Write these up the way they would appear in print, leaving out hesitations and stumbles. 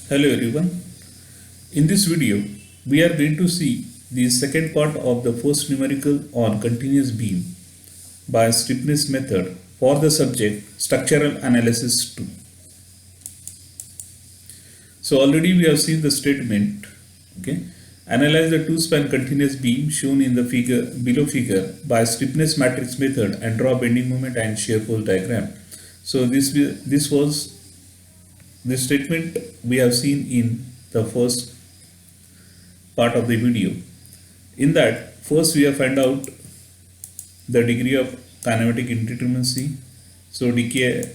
Hello everyone. In this video, we are going to see the second part of the first numerical on continuous beam by stiffness method for the subject structural analysis 2. So already we have seen the statement. Okay. Analyze the two-span continuous beam shown in the figure by stiffness matrix method and draw bending moment and shear force diagram. So this was the statement we have seen in the first part of the video. In that, first we have found out the degree of kinematic indeterminacy. So dki,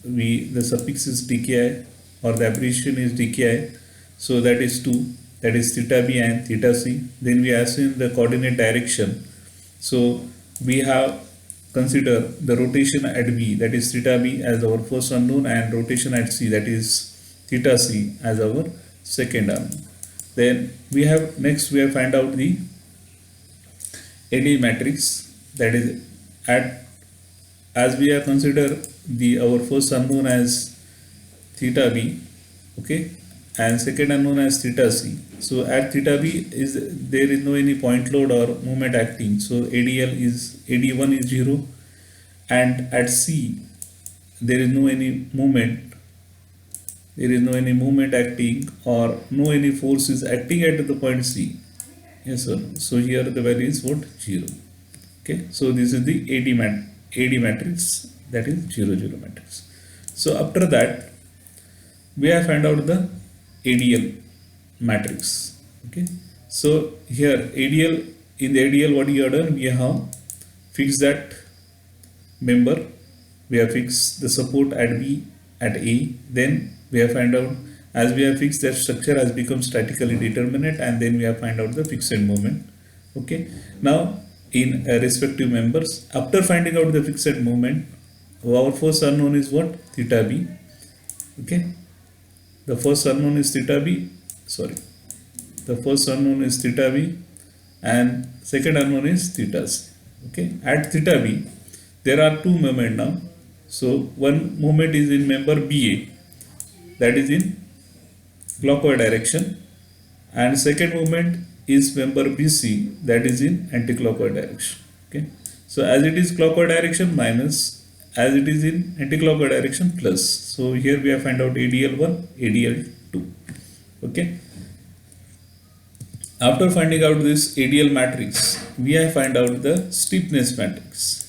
the suffix is dki or the abbreviation is dki. So that is 2, that is theta b and theta c. Then we assume the coordinate direction. So we have consider the rotation at b, that is theta b, as our first unknown, and rotation at c, that is theta c, as our second unknown. Then we have find out the AD matrix, that is as we have considered our first unknown as theta b, okay, and second unknown as theta c. So at theta b there is no any point load or moment acting, so AD1 is 0, and at c there is no any movement acting, or no any force is acting at the point c. Yes sir. So here the value is what? 0. Okay, so this is the AD matrix, that is 0 0 matrix. So after that we have found out the ADL matrix. Okay, so here ADL, in the ADL what you have done, we have fixed that member, we have fixed the support at B at A, then we have find out, as we have fixed that structure has become statically determinate, and then we have find out the fixed moment. Okay, now in respective members, after finding out the fixed moment, our first unknown is what? Theta B. Okay, the first unknown is theta b, and second unknown is theta c. Okay, at theta b there are two moments now. So one moment is in member BA, that is in clockwise direction, and second moment is member BC, that is in anti-clockwise direction. Okay, so as it is clockwise direction minus, as it is in anti-clockwise direction plus. So here we have find out ADL1, ADL2. Okay, after finding out this ADL matrix, we have find out the stiffness matrix.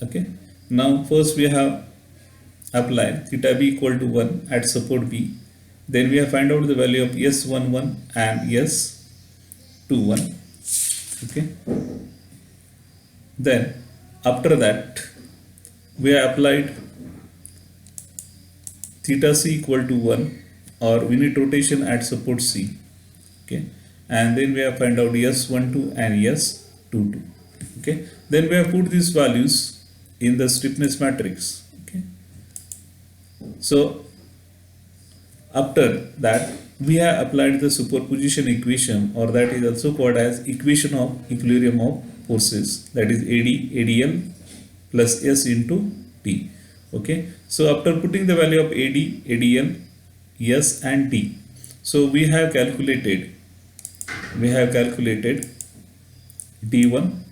Okay, now first we have applied theta b equal to 1 at support B. Then we have find out the value of S11 and S21. Okay, then after that we have applied theta c equal to 1 or unit rotation at support C. Okay, and then we have find out S12 and S22. Okay, then we have put these values in the stiffness matrix. Okay, so after that we have applied the superposition equation, or that is also called as equation of equilibrium of forces, that is ADL plus S into T. Okay, so after putting the value of ADL, S and T, so we have calculated D1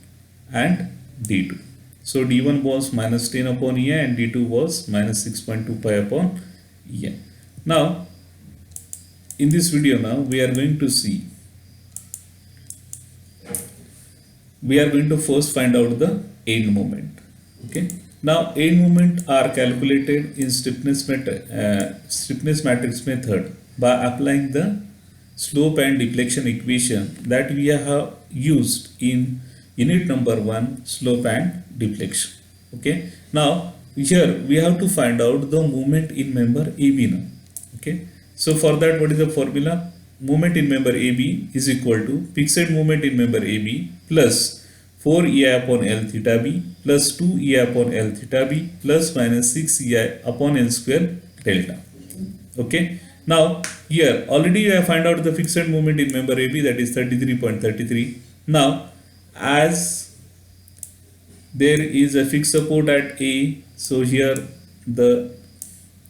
and D2. So D1 was minus 10 upon E and D2 was minus 6.25 upon E. Now in this video we are going to first find out the end moment. Okay, now end moment are calculated in stiffness matrix method by applying the slope and deflection equation that we have used in unit number 1, slope and deflection. Okay, now here we have to find out the moment in member AB now. Okay, so for that, what is the formula? Moment in member AB is equal to fixed moment in member AB plus 4 EI upon L theta B plus 2 EI upon L theta B plus minus 6 EI upon L square delta. Okay, now here already you have find out the fixed moment in member AB, that is 33.33. Now as there is a fixed support at A, so here the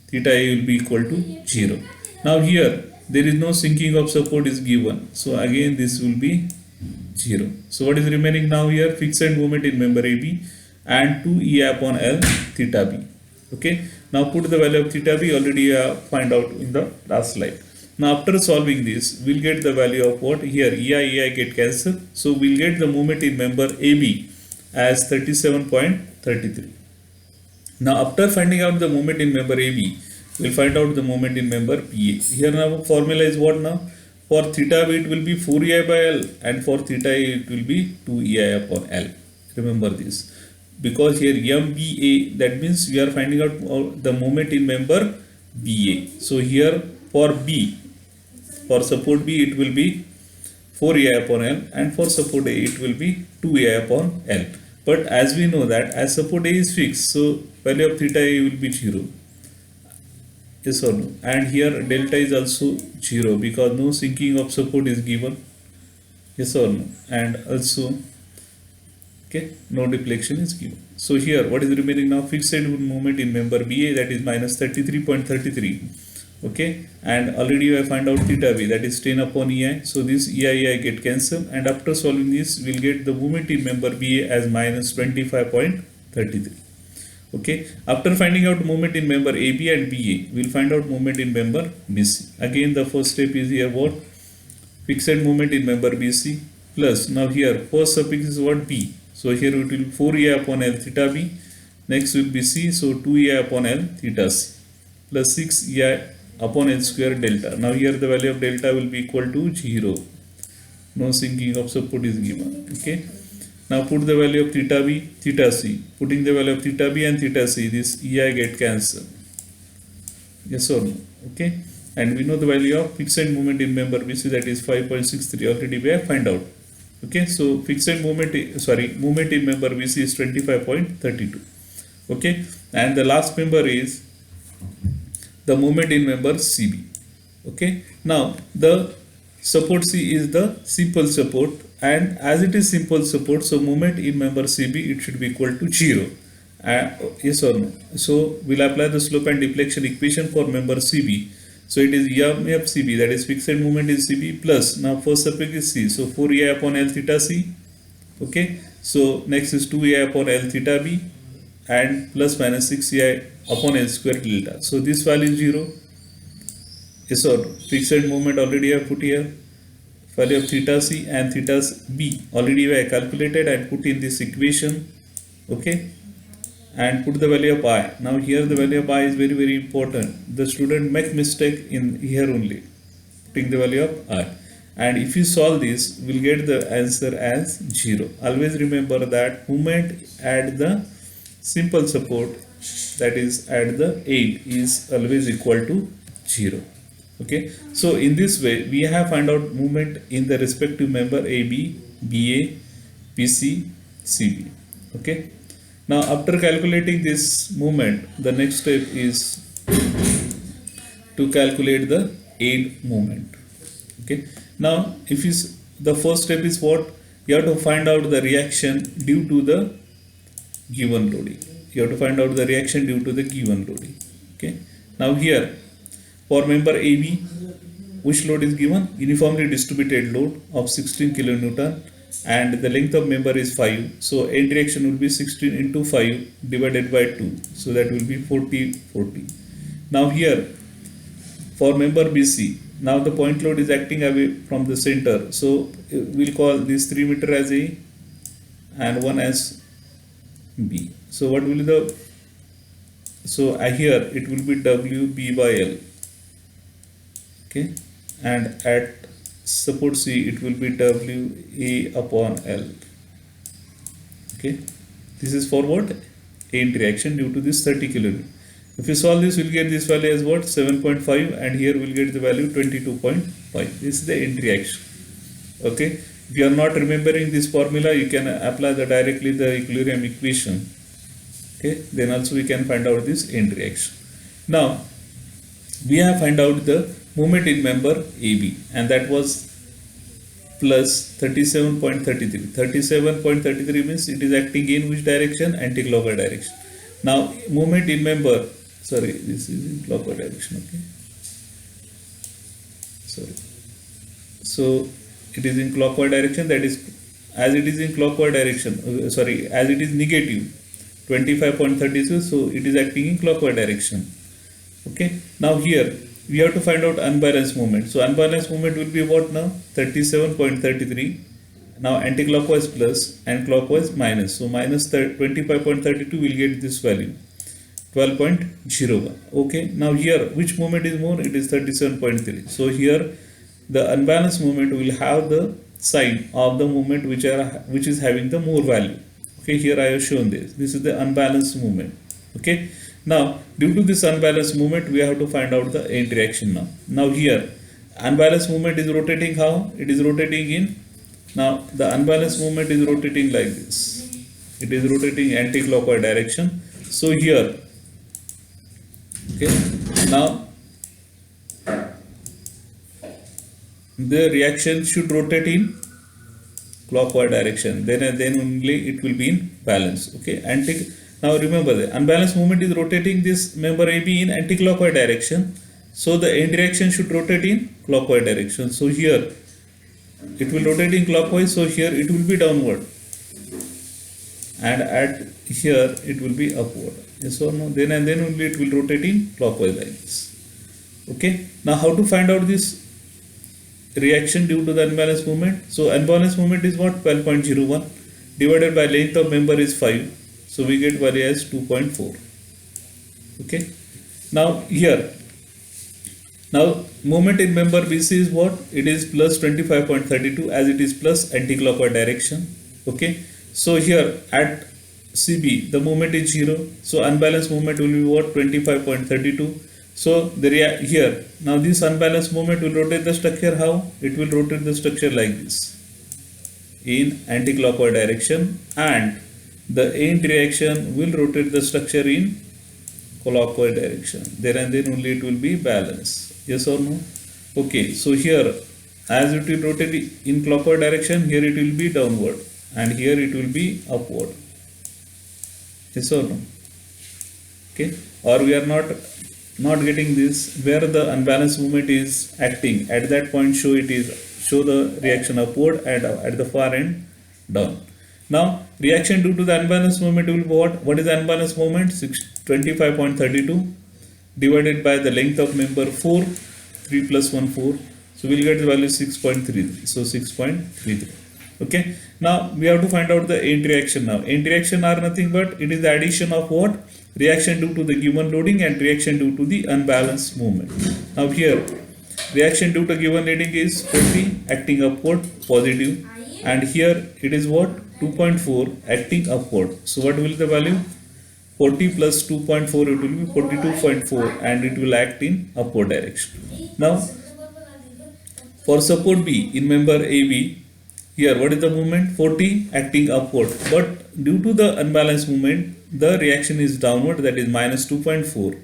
theta A will be equal to 0. Now here there is no sinking of support is given. So again this will be 0. So what is remaining now here? Fixed moment in member AB and 2 EI upon L theta B. Okay. Now put the value of theta B, already find out in the last slide. Now after solving this, we'll get the value of what? Here EI get cancelled. So we'll get the moment in member AB as 37.33. Now after finding out the moment in member AB, we'll find out the moment in member BA. Here now formula is what now? For theta B it will be 4 EI by L, and for theta A it will be 2 EI upon L. Remember this. Because here MBA, that means we are finding out the moment in member BA. So here for B, for support B it will be 4 EI upon L, and for support A it will be 2 EI upon L. But as we know that as support A is fixed, so value of theta A will be 0. Yes or no? And here delta is also 0 because no sinking of support is given. Yes or no? And also, okay, no deflection is given. So here what is remaining now? Fixed moment in member BA, that is minus 33.33. Okay, and already I find out theta B, that is 10 upon EI. So this EI get cancelled, and after solving this we'll get the moment in member BA as minus 25.33. Okay, after finding out moment in member AB and BA, we'll find out moment in member BC. Again the first step is here what? Fixed moment in member BC plus, now here first suffix is what? B. So here it will be 4 EI upon L theta B. Next will be C, so 2 EI upon L theta C plus 6 EI upon L square delta. Now here the value of delta will be equal to 0. No sinking of support is given. Okay. Now put the value of theta B, theta C. Putting the value of theta B and theta C, this EI get cancelled. Yes or no? Okay. And we know the value of fixed moment in member BC, that is 5.63. Already we have find out. Okay. So fixed moment in member BC is 25.32. Okay. And the last member is the moment in member CB. Okay. Now the support C is the simple support, and as it is simple support, so moment in member CB it should be equal to 0. Yes or no? So we'll apply the slope and deflection equation for member CB. So it is EMF CB, that is fixed moment in CB, plus now first suffix is C, so 4 EI upon L theta C. Okay. So next is 2 EI upon L theta B and plus minus 6 EI upon L square delta. So this value is 0. Yes or no? Fixed moment already I have put here. Value of theta C and theta B already I calculated and put in this equation. Okay. And put the value of I. Now here the value of I is very important. The student make mistake in here only. Putting the value of I. And if you solve this, we'll get the answer as 0. Always remember that moment at the simple support, that is at the end, is always equal to 0. Okay. So in this way we have found out moment in the respective member AB, BA, BC, CB. Okay. Now after calculating this moment, the next step is to calculate the end moment. Okay. Now if you the first step is what? You have to find out the reaction due to the given loading. You have to find out the reaction due to the given loading. Okay. Now here for member AB, which load is given? Uniformly distributed load of 16 kilonewton, and the length of member is 5. So end reaction will be 16 into 5 divided by 2. So that will be 40. Now here for member BC, now the point load is acting away from the center. So we'll call this 3 meter as A and 1 as B. So what will be the, so here it will be WB by L. Okay, and at support C it will be WA upon L. Okay, this is for what? End reaction due to this 30 kilonewton. If you solve this, we'll get this value as what? 7.5, and here we'll get the value 22.5. This is the end reaction. Okay, if you are not remembering this formula, you can apply directly the equilibrium equation. Okay, then also we can find out this end reaction. Now we have find out the moment in member AB, and that was plus 37.33. 37.33 means it is acting in which direction? Anti-clockwise direction. Now moment in member, sorry, this is in clockwise direction. Okay. sorry. So it is in clockwise direction, that is, as it is in clockwise direction, as it is negative 25.32, so it is acting in clockwise direction. Okay, now here we have to find out unbalanced moment. So unbalanced moment will be what now? 37.33. Now anti-clockwise plus and clockwise minus. So minus 25.32 will get this value 12.01. Okay, now here which moment is more? It is 37.3. So here the unbalanced moment will have the sign of the moment which is having the more value. Okay, here I have shown this. This is the unbalanced moment. Okay, now due to this unbalanced moment, we have to find out the interaction now. Now here unbalanced moment is rotating how? It is rotating in, now the unbalanced moment is rotating like this. It is rotating anti-clockwise direction. So here, okay, now the reaction should rotate in clockwise direction, then only it will be in balance. Okay, now remember the unbalanced moment is rotating this member AB in anti-clockwise direction, so the end reaction should rotate in clockwise direction. So here it will rotate in clockwise, so here it will be downward, and at here it will be upward. Yes or no? Then only it will rotate in clockwise like this. Okay, now how to find out this reaction due to the unbalanced moment? So unbalanced moment is what? 12.01 divided by length of member is 5, so we get value as 2.4. okay, now here, now moment in member BC is what? It is plus 25.32, as it is plus anti-clockwise direction. Okay, so here at CB the moment is 0, so unbalanced moment will be what? 25.32. So here now this unbalanced moment will rotate the structure how? It will rotate the structure like this in anti-clockwise direction, and the end reaction will rotate the structure in clockwise direction. Then only it will be balanced. Yes or no? Okay, so here as it will rotate in clockwise direction, here it will be downward and here it will be upward. Yes or no? Okay, or we are not getting this, where the unbalanced movement is acting at that point, show the reaction upward, and at the far end down. Now reaction due to the unbalanced movement will be what? What is the unbalanced movment? 25.32 divided by the length of member 4, 3 plus 1 4, so we'll get the value 6.33, so 6.33. okay, now we have to find out the end reaction. Now end reaction are nothing but it is the addition of what? Reaction due to the given loading and reaction due to the unbalanced movement. Now here reaction due to given loading is 40 acting upward positive, and here it is what? 2.4 acting upward. So what will the value? 40 plus 2.4, it will be 42.4, and it will act in upward direction. Now for support B in member AB, here what is the movement? 40 acting upward, but due to the unbalanced movement the reaction is downward, that is minus 2.4.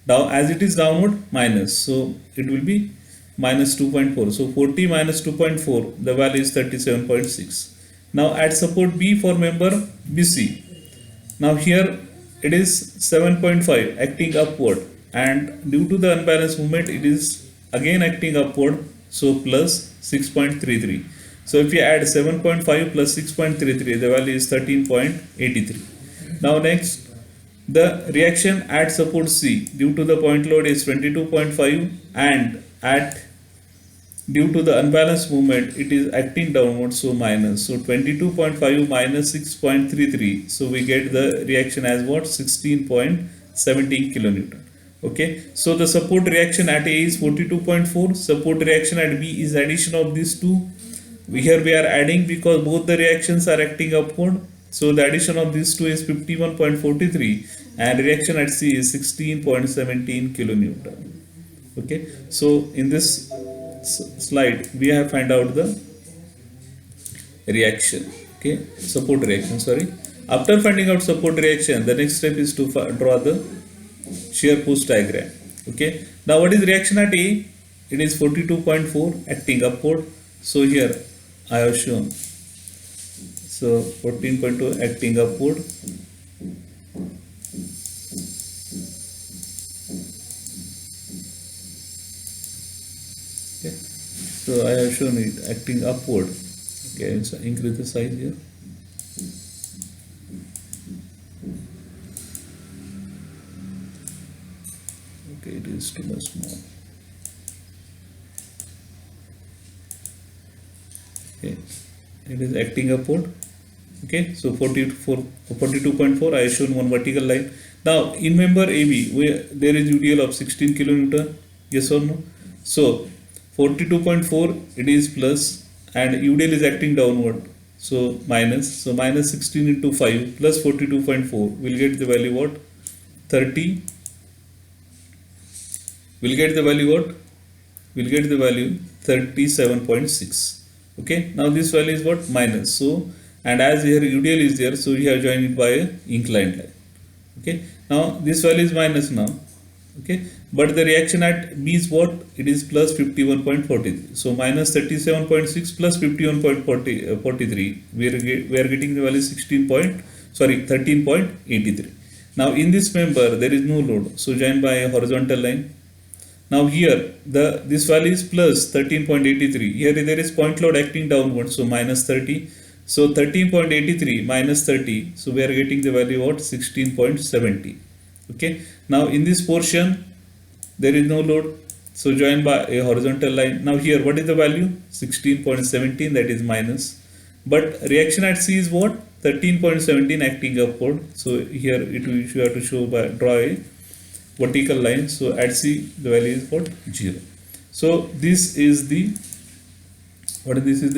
Now as it is downward, minus, so it will be minus 2.4. So 40 minus 2.4, the value is 37.6. Now at support B for member BC, now here it is 7.5 acting upward, and due to the unbalanced movement it is again acting upward, so plus 6.33. So if you add 7.5 plus 6.33, the value is 13.83. Now next, the reaction at support C due to the point load is 22.5, and at due to the unbalanced movement it is acting downward, so minus, so 22.5 minus 6.33, so we get the reaction as what? 16.17 kilonewton. Okay, so the support reaction at A is 42.4, support reaction at B is addition of these two. Here we are adding because both the reactions are acting upward, so the addition of these two is 51.43, and reaction at C is 16.17 kilonewton. Okay, so in this slide we have found out the reaction. Okay, support reaction, sorry. After finding out support reaction, the next step is to draw the shear force diagram. Okay, now what is reaction at A? It is 42.4 acting upward, so here I have shown, so 14.2 acting upward, Okay, so I have shown it acting upward. Okay, so increase the size here. Okay, it is too much small. Okay, it is acting upward. Okay, so 42.4, I have shown one vertical line. Now in member AB, there is UDL of 16 kilonewton, yes or no? So 42.4, it is plus, and UDL is acting downward, so minus. So minus 16 into 5 plus 42.4 will get the value what? 30. Will get the value what? Will get the value 37.6. Okay, now this value is what? Minus. So, and as here UDL is there, so we have joined it by a inclined line. Okay, now this value is minus now. Okay, but the reaction at B is what? It is plus 51.43. So minus 37.6 plus 51.43. We are getting the value 13.83. Now in this member there is no load, so joined by a horizontal line. Now here this value is plus 13.83. Here there is point load acting downward, so minus 30. So 13.83 minus 30. So we are getting the value what? 16.70. Okay. Now in this portion there is no load, so joined by a horizontal line. Now here what is the value? 16.17, that is minus. But reaction at C is what? 13.17 acting upward. So here you have to draw a vertical line. So at C the value is what? 0. So this is the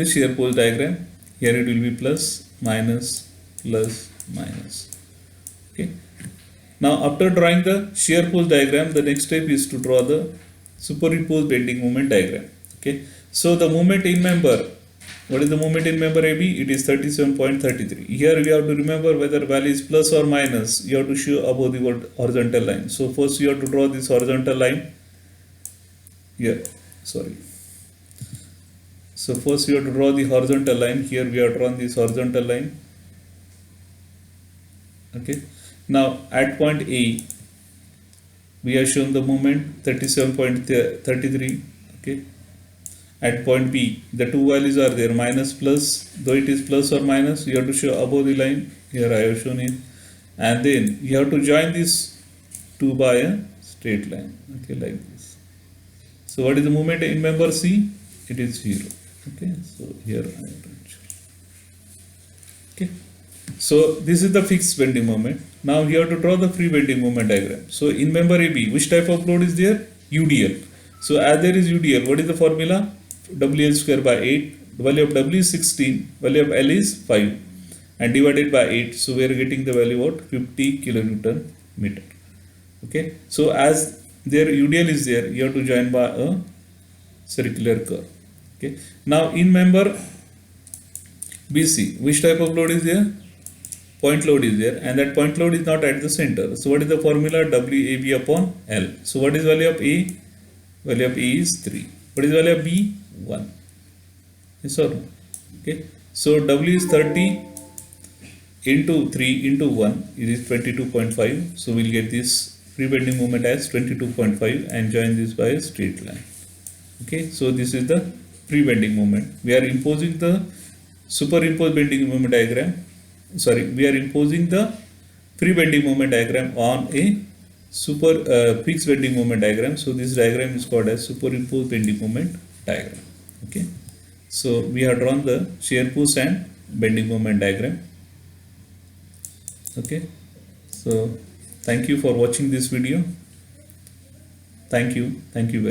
shear pose diagram. Here it will be plus, minus, plus, minus. Okay. Now after drawing the shear pose diagram, the next step is to draw the superimposed bending moment diagram. Okay. So the moment in member, what is the moment in member AB? It is 37.33. Here we have to remember whether value is plus or minus. You have to show above the horizontal line. So first you have to draw this horizontal line. Here, sorry. So first you have to draw the horizontal line. Here we have drawn this horizontal line. Okay. Now at point A, we have shown the moment 37.33. Okay. At point B, the two values are there, minus, plus. Though it is plus or minus, you have to show above the line. Here I have shown it. And then you have to join these two by a straight line. Okay, like this. So what is the moment in member C? It is 0. Okay, so here I have to show. Okay. So this is the fixed bending moment. Now you have to draw the free bending moment diagram. So in member AB, which type of load is there? UDL. So as there is UDL, what is the formula? WL square by 8. Value of W is 16. Value of L is 5. And divided by 8. So we are getting the value what? 50 kilonewton meter. Okay. So as there UDL is there, you have to join by a circular curve. Okay. Now in member BC, which type of load is there? Point load is there, and that point load is not at the center. So what is the formula? WAB upon L. So what is value of A? Value of A is 3. What is value of B? 1. Yes or no? Okay. So W is 30 into 3 into 1. It is 22.5. So we'll get this free bending moment as 22.5 and join this by a straight line. Okay. So this is the free bending moment. We are imposing the superimposed bending moment diagram. We are imposing the free bending moment diagram on a fixed bending moment diagram. So this diagram is called as superimposed bending moment diagram. Okay. So we have drawn the shear force and bending moment diagram. Okay. So thank you for watching this video. Thank you. Thank you very much.